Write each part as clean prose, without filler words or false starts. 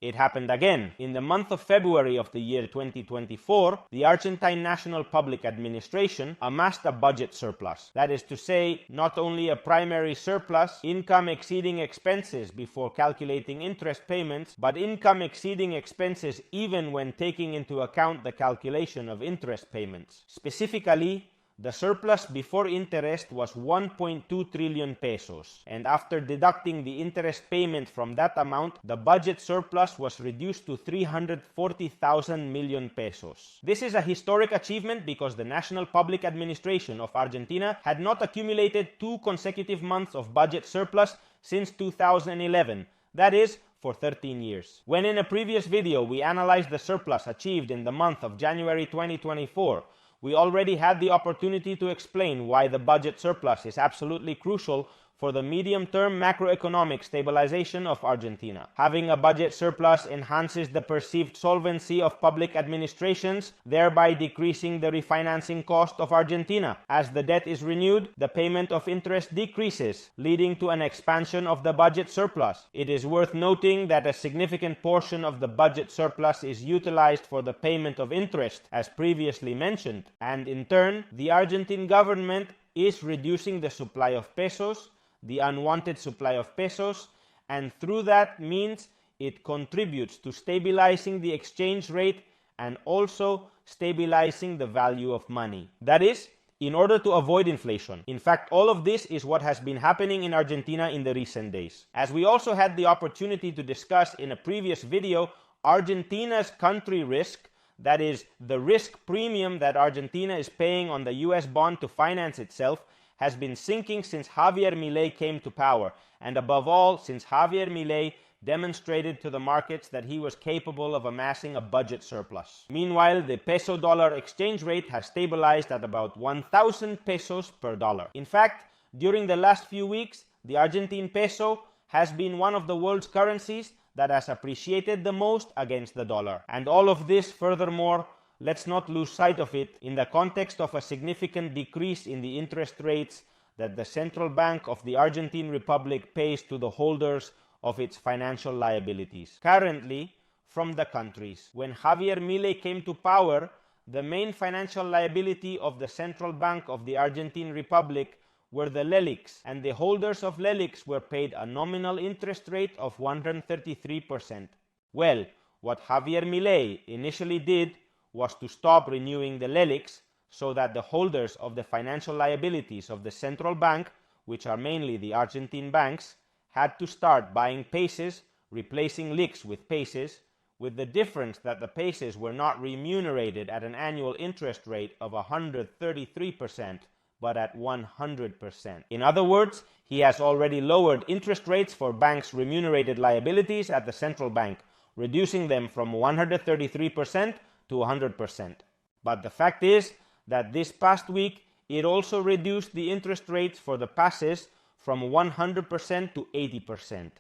It happened again. In the month of February of the year 2024, the Argentine National Public Administration amassed a budget surplus. That is to say, not only a primary surplus, income exceeding expenses before calculating interest payments, but income exceeding expenses even when taking into account the calculation of interest payments. Specifically, the surplus before interest was 1.2 trillion pesos, and after deducting the interest payment from that amount, the budget surplus was reduced to 340,000 million pesos. This is a historic achievement because the National Public Administration of Argentina had not accumulated 2 consecutive months of budget surplus since 2011, that is, for 13 years. When in a previous video we analyzed the surplus achieved in the month of January 2024, we already had the opportunity to explain why the budget surplus is absolutely crucial for the medium-term macroeconomic stabilization of Argentina. Having a budget surplus enhances the perceived solvency of public administrations, thereby decreasing the refinancing cost of Argentina. As the debt is renewed, the payment of interest decreases, leading to an expansion of the budget surplus. It is worth noting that a significant portion of the budget surplus is utilized for the payment of interest, as previously mentioned, and in turn, the Argentine government is reducing the supply of pesos, the unwanted supply of pesos, and through that means it contributes to stabilizing the exchange rate and also stabilizing the value of money. That is, in order to avoid inflation. In fact, all of this is what has been happening in Argentina in the recent days. As we also had the opportunity to discuss in a previous video, Argentina's country risk, that is, the risk premium that Argentina is paying on the US bond to finance itself, has been sinking since Javier Milei came to power, and above all, since Javier Milei demonstrated to the markets that he was capable of amassing a budget surplus. Meanwhile, the peso-dollar exchange rate has stabilized at about 1,000 pesos per dollar. In fact, during the last few weeks, the Argentine peso has been one of the world's currencies that has appreciated the most against the dollar. And all of this, furthermore, let's not lose sight of it in the context of a significant decrease in the interest rates that the Central Bank of the Argentine Republic pays to the holders of its financial liabilities. Currently, from the countries, when Javier Milei came to power, the main financial liability of the Central Bank of the Argentine Republic were the LELIQs, and the holders of LELIQs were paid a nominal interest rate of 133%. Well, what Javier Milei initially did was to stop renewing the LELIQs so that the holders of the financial liabilities of the central bank, which are mainly the Argentine banks, had to start buying pesos, replacing LELIQs with pesos, with the difference that the pesos were not remunerated at an annual interest rate of 133%, but at 100%. In other words, he has already lowered interest rates for banks' remunerated liabilities at the central bank, reducing them from 133% to 100%. But the fact is that this past week it also reduced the interest rates for the pesos from 100% to 80%.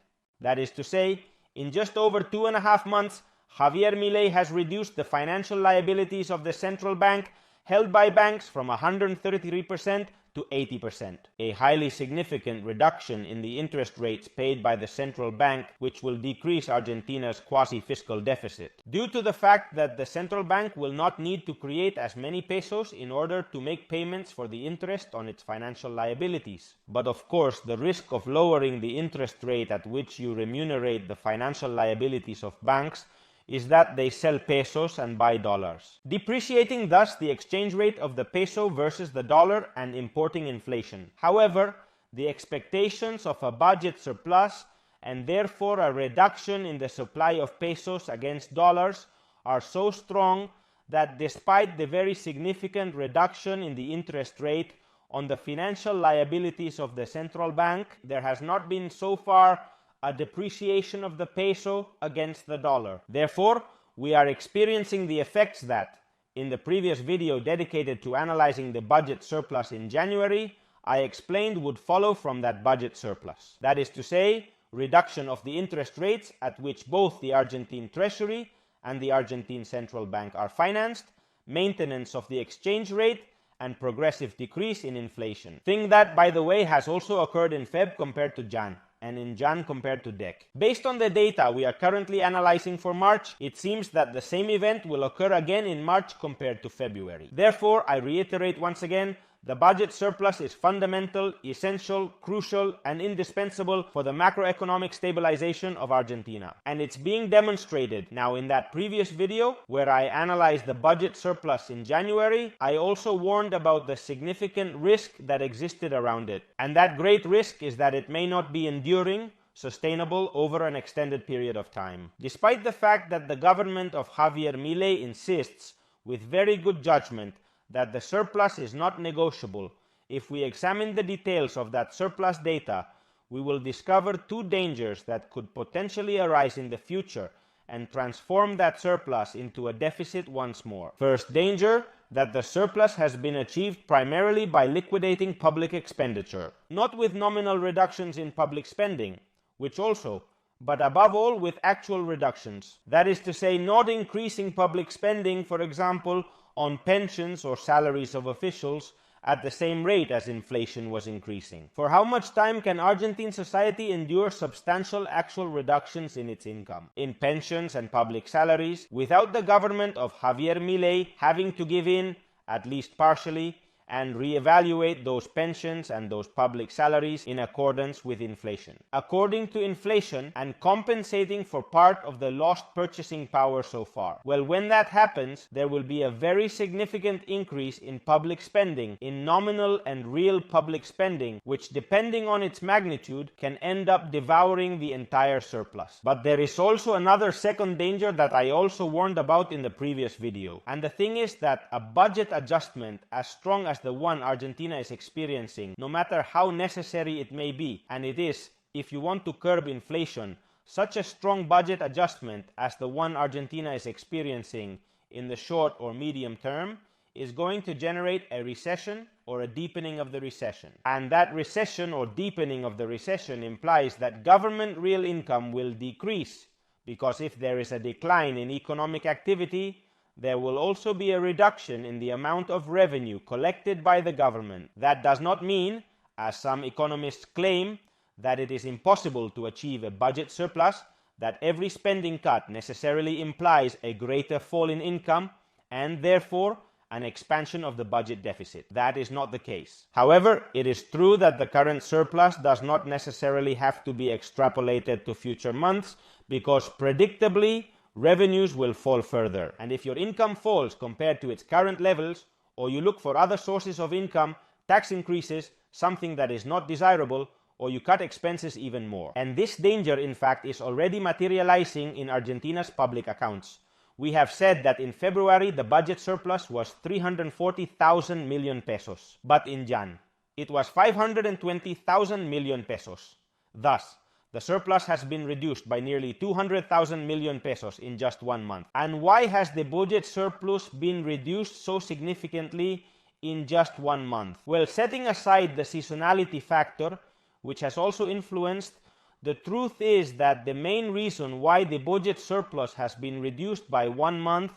That is to say, in just over 2.5 months, Javier Milei has reduced the financial liabilities of the central bank held by banks from 133% to 80%, a highly significant reduction in the interest rates paid by the central bank, which will decrease Argentina's quasi-fiscal deficit. Due to the fact that the central bank will not need to create as many pesos in order to make payments for the interest on its financial liabilities. But of course, the risk of lowering the interest rate at which you remunerate the financial liabilities of banks is that they sell pesos and buy dollars, depreciating thus the exchange rate of the peso versus the dollar and importing inflation. However, the expectations of a budget surplus and therefore a reduction in the supply of pesos against dollars are so strong that despite the very significant reduction in the interest rate on the financial liabilities of the central bank, there has not been so far a depreciation of the peso against the dollar. Therefore, we are experiencing the effects that, in the previous video dedicated to analyzing the budget surplus in January, I explained would follow from that budget surplus. That is to say, reduction of the interest rates at which both the Argentine Treasury and the Argentine Central Bank are financed, maintenance of the exchange rate, and progressive decrease in inflation. Thing that, by the way, has also occurred in Feb compared to Jan. and in Jan compared to Dec. Based on the data we are currently analyzing for March, it seems that the same event will occur again in March compared to February. Therefore, I reiterate once again, the budget surplus is fundamental, essential, crucial, and indispensable for the macroeconomic stabilization of Argentina. And it's being demonstrated. Now, in that previous video, where I analyzed the budget surplus in January, I also warned about the significant risk that existed around it. And that great risk is that it may not be enduring, sustainable over an extended period of time. Despite the fact that the government of Javier Milei insists, with very good judgment, that the surplus is not negotiable, if we examine the details of that surplus data, we will discover two dangers that could potentially arise in the future and transform that surplus into a deficit once more. First danger, that the surplus has been achieved primarily by liquidating public expenditure, not with nominal reductions in public spending, which also, but above all with actual reductions. That is to say, not increasing public spending, for example, on pensions or salaries of officials at the same rate as inflation was increasing. For how much time can Argentine society endure substantial actual reductions in its income, in pensions and public salaries, without the government of Javier Milei having to give in, at least partially, and reevaluate those pensions and those public salaries in accordance with inflation, according to inflation, and compensating for part of the lost purchasing power so far? Well, when that happens, there will be a very significant increase in public spending, in nominal and real public spending, which, depending on its magnitude, can end up devouring the entire surplus. But there is also another second danger that I also warned about in the previous video, and the thing is that a budget adjustment as strong as the one Argentina is experiencing, no matter how necessary it may be, and it is, if you want to curb inflation, such a strong budget adjustment as the one Argentina is experiencing in the short or medium term, is going to generate a recession or a deepening of the recession. And that recession or deepening of the recession implies that government real income will decrease, because if there is a decline in economic activity, there will also be a reduction in the amount of revenue collected by the government. That does not mean, as some economists claim, that it is impossible to achieve a budget surplus, that every spending cut necessarily implies a greater fall in income, and therefore an expansion of the budget deficit. That is not the case. However, it is true that the current surplus does not necessarily have to be extrapolated to future months, because predictably, revenues will fall further. And if your income falls compared to its current levels, or you look for other sources of income, tax increases, something that is not desirable, or you cut expenses even more. And this danger, in fact, is already materializing in Argentina's public accounts. We have said that in February the budget surplus was 340,000 million pesos, but in Jan it was 520,000 million pesos. Thus, the surplus has been reduced by nearly 200,000 million pesos in just 1 month. And why has the budget surplus been reduced so significantly in just 1 month? Well, setting aside the seasonality factor, which has also influenced, the truth is that the main reason why the budget surplus has been reduced by 1 month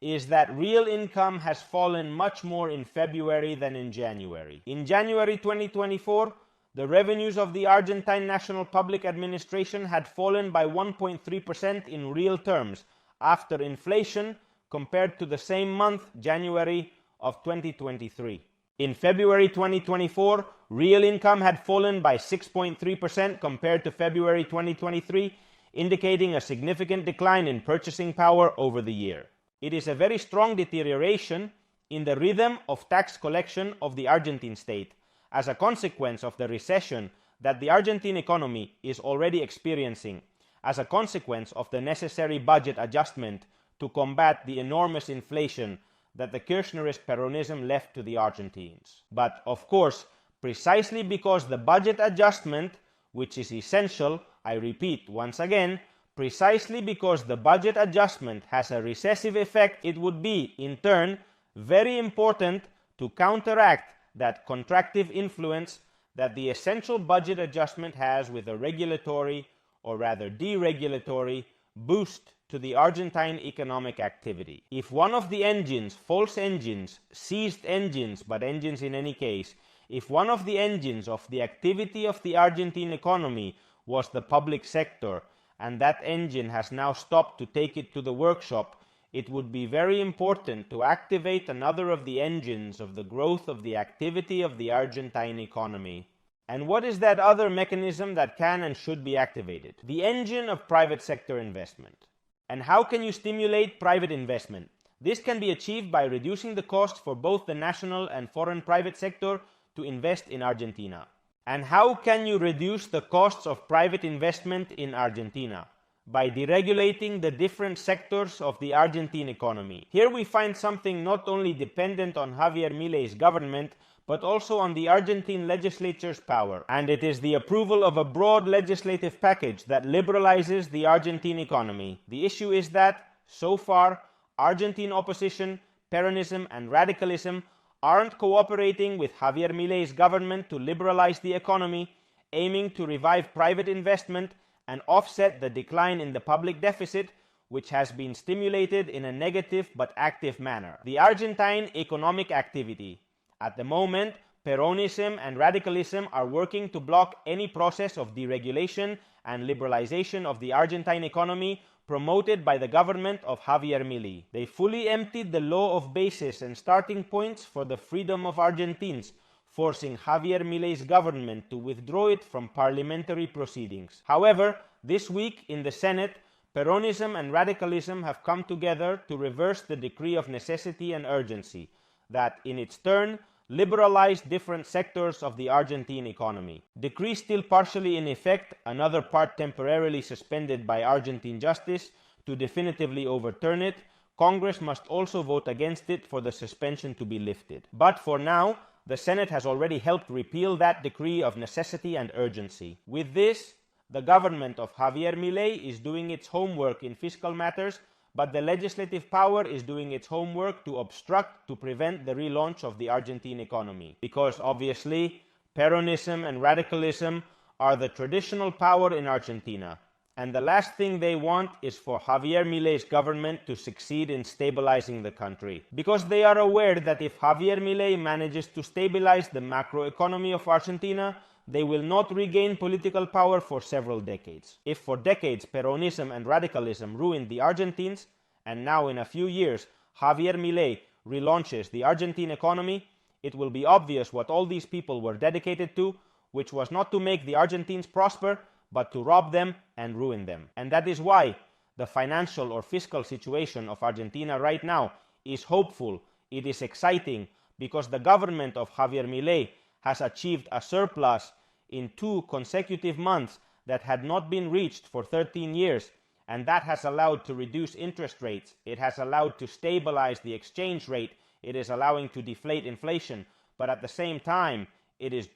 is that real income has fallen much more in February than in January. In January 2024, the revenues of the Argentine National Public Administration had fallen by 1.3% in real terms after inflation compared to the same month, January of 2023. In February 2024, real income had fallen by 6.3% compared to February 2023, indicating a significant decline in purchasing power over the year. It is a very strong deterioration in the rhythm of tax collection of the Argentine state, as a consequence of the recession that the Argentine economy is already experiencing, as a consequence of the necessary budget adjustment to combat the enormous inflation that the Kirchnerist Peronism left to the Argentines. But, of course, precisely because the budget adjustment, which is essential, I repeat once again, precisely because the budget adjustment has a recessive effect, it would be, in turn, very important to counteract that contractive influence that the essential budget adjustment has with a regulatory, or rather deregulatory, boost to the Argentine economic activity. If one of the engines, false engines, seized engines, but engines in any case, if one of the engines of the activity of the Argentine economy was the public sector, and that engine has now stopped to take it to the workshop, it would be very important to activate another of the engines of the growth of the activity of the Argentine economy. And what is that other mechanism that can and should be activated? The engine of private sector investment. And how can you stimulate private investment? This can be achieved by reducing the cost for both the national and foreign private sector to invest in Argentina. And how can you reduce the costs of private investment in Argentina? By deregulating the different sectors of the Argentine economy. Here we find something not only dependent on Javier Milei's government, but also on the Argentine legislature's power. And it is the approval of a broad legislative package that liberalizes the Argentine economy. The issue is that, so far, Argentine opposition, Peronism and radicalism aren't cooperating with Javier Milei's government to liberalize the economy, aiming to revive private investment and offset the decline in the public deficit, which has been stimulated in a negative but active manner. The Argentine economic activity. At the moment, Peronism and radicalism are working to block any process of deregulation and liberalization of the Argentine economy promoted by the government of Javier Milei. They fully emptied the law of basis and starting points for the freedom of Argentines, forcing Javier Milei's government to withdraw it from parliamentary proceedings. However, this week in the Senate, Peronism and radicalism have come together to reverse the decree of necessity and urgency that, in its turn, liberalized different sectors of the Argentine economy. Decree still partially in effect, another part temporarily suspended by Argentine justice. To definitively overturn it, Congress must also vote against it for the suspension to be lifted. But for now, the Senate has already helped repeal that decree of necessity and urgency. With this, the government of Javier Milei is doing its homework in fiscal matters, but the legislative power is doing its homework to obstruct, to prevent the relaunch of the Argentine economy. Because obviously, Peronism and radicalism are the traditional power in Argentina. And the last thing they want is for Javier Milei's government to succeed in stabilizing the country. Because they are aware that if Javier Milei manages to stabilize the macroeconomy of Argentina, they will not regain political power for several decades. If for decades Peronism and radicalism ruined the Argentines, and now in a few years Javier Milei relaunches the Argentine economy, it will be obvious what all these people were dedicated to, which was not to make the Argentines prosper, but to rob them and ruin them. And that is why the financial or fiscal situation of Argentina right now is hopeful, it is exciting, because the government of Javier Milei has achieved a surplus in 2 consecutive months that had not been reached for 13 years, and that has allowed to reduce interest rates, it has allowed to stabilize the exchange rate, it is allowing to deflate inflation, but at the same time, it is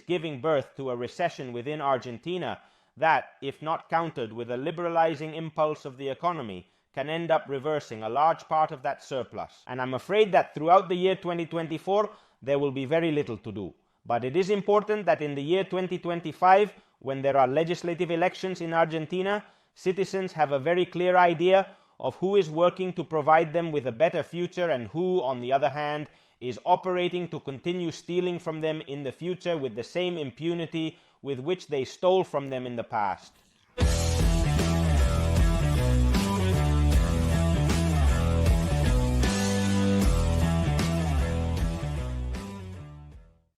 giving birth to a recession within Argentina that, if not countered with a liberalizing impulse of the economy, can end up reversing a large part of that surplus. And I'm afraid that throughout the year 2024, there will be very little to do. But it is important that in the year 2025, when there are legislative elections in Argentina, citizens have a very clear idea of who is working to provide them with a better future and who, on the other hand, is operating to continue stealing from them in the future with the same impunity with which they stole from them in the past.